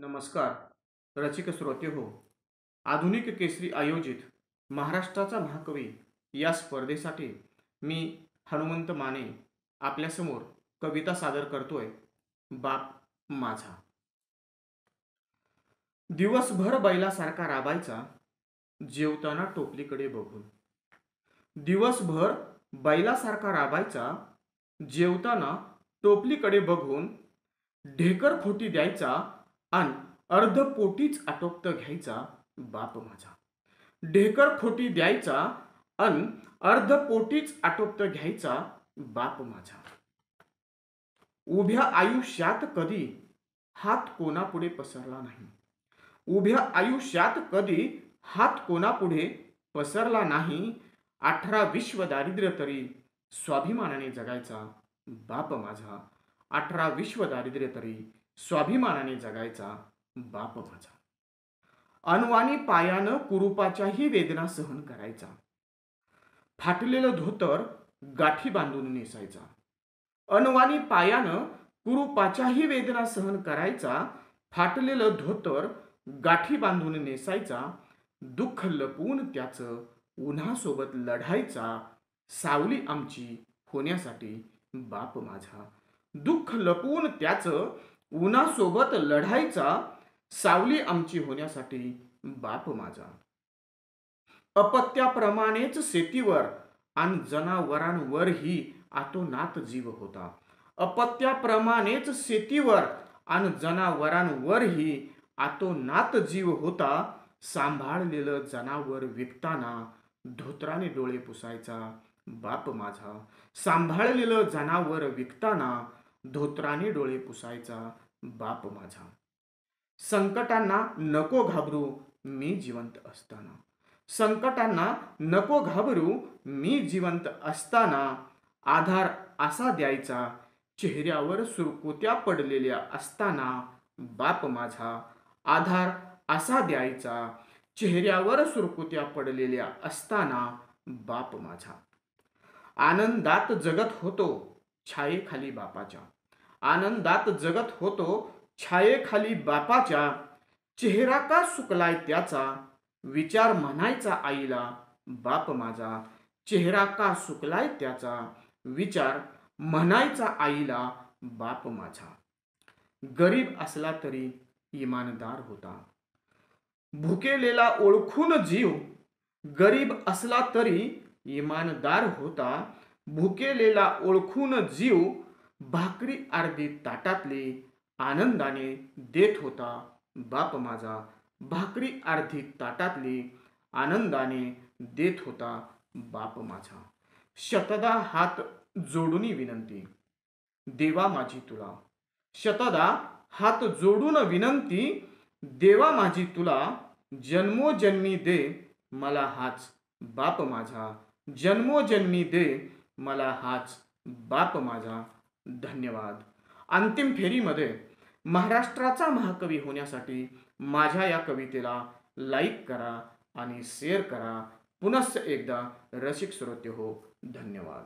नमस्कार रसिक श्रोते हो. आधुनिक केसरी आयोजित महाराष्ट्राचा महाकवी या स्पर्धेसाठी मी हनुमंत माने आपल्यासमोर कविता सादर करतोय. बाप माझा. दिवसभर बैलासारखा राबायचा जेवताना टोपलीकडे बघून. दिवसभर बैलासारखा राबायचा जेवताना टोपलीकडे बघून. ढेकर खोटी द्यायचा अन अर्ध पोटीच आटोपत घ्यायचा बाप माझा. ढेकर खोटी द्यायचा अन अर्ध पोटीच आटोपत घ्यायचा बाप माझा. उभ्या आयुष्यात कधी हात कोणापुढे पसरला नाही. उभ्या आयुष्यात कधी हात कोणापुढे पसरला नाही. 18 विश्व दारिद्र्य तरी स्वाभिमानाने जगायचा बाप माझा. 18 विश्व दारिद्र्य तरी स्वाभिमानाने जगायचा बाप माझा. अनवाणी पायानं कुरूपाच्याही वेदना सहन करायचा. फाटलेलं धोतर गाठी बांधून नेसायचा. अनवाणी पायानं कुरूपाच्याही वेदना सहन करायचा. फाटलेलं धोतर गाठी बांधून नेसायचा. दुःख लपवून त्याचं उन्हासोबत लढायचा. सावली आमची होण्यासाठी बाप माझा. दुःख लपवून त्याचं उन्हासोबत लढायचा. सावली आमची होण्यासाठी बाप माझा. अपत्याप्रमाणेच शेतीवर आणि जनावरांवरही आतोनात जीव होता. अपत्याप्रमाणेच शेतीवर आणि जनावरांवरही आतोनात जीव होता. सांभाळलेलं जनावर विकताना धोत्राने डोळे पुसायचा बाप माझा. सांभाळलेलं जनावर विकताना धोत्राने डोळे पुसायचा बाप माझा. संकटांना नको घाबरू मी जिवंत असताना. संकटांना नको घाबरू मी जिवंत असताना. आधार असा द्यायचा चेहऱ्यावर सुरकुत्या पडलेल्या असताना बाप माझा. आधार असा द्यायचा चेहऱ्यावर सुरकुत्या पडलेल्या असताना बाप माझा. आनंदात जगत होतो छायेखाली बापाच्या. आनंदात जगत होतो छायेखाली बापाच्या. चेहरा का सुकलाय त्याचा विचार म्हणायचा आईला बाप माझा. चेहरा का सुकलाय त्याचा विचार म्हणायचा आईला बाप माझा. गरीब असला तरी इमानदार होता. भुकेलेला ओळखून जीव गरीब असला तरी इमानदार होता. भुकेलेला ओळखून जीव भाकरी अर्धी ताटातली आनंदाने देत होता बाप माझा. भाकरी अर्धी ताटातली आनंदाने देत होता बाप माझा. शतदा हात जोडून विनंती देवा माझी तुला. शतदा हात जोडून विनंती देवा माझी तुला. जन्मोजन्मी दे मला हाच बाप माझा. जन्मोजन्मी दे मला हाच बाप माझा. धन्यवाद. अंतिम फेरीमध्ये महाराष्ट्राचा महाकवी होण्यासाठी माझ्या या कवितेला लाईक करा आणि शेअर करा. पुनश्च एकदा रसिक श्रोते हो, धन्यवाद.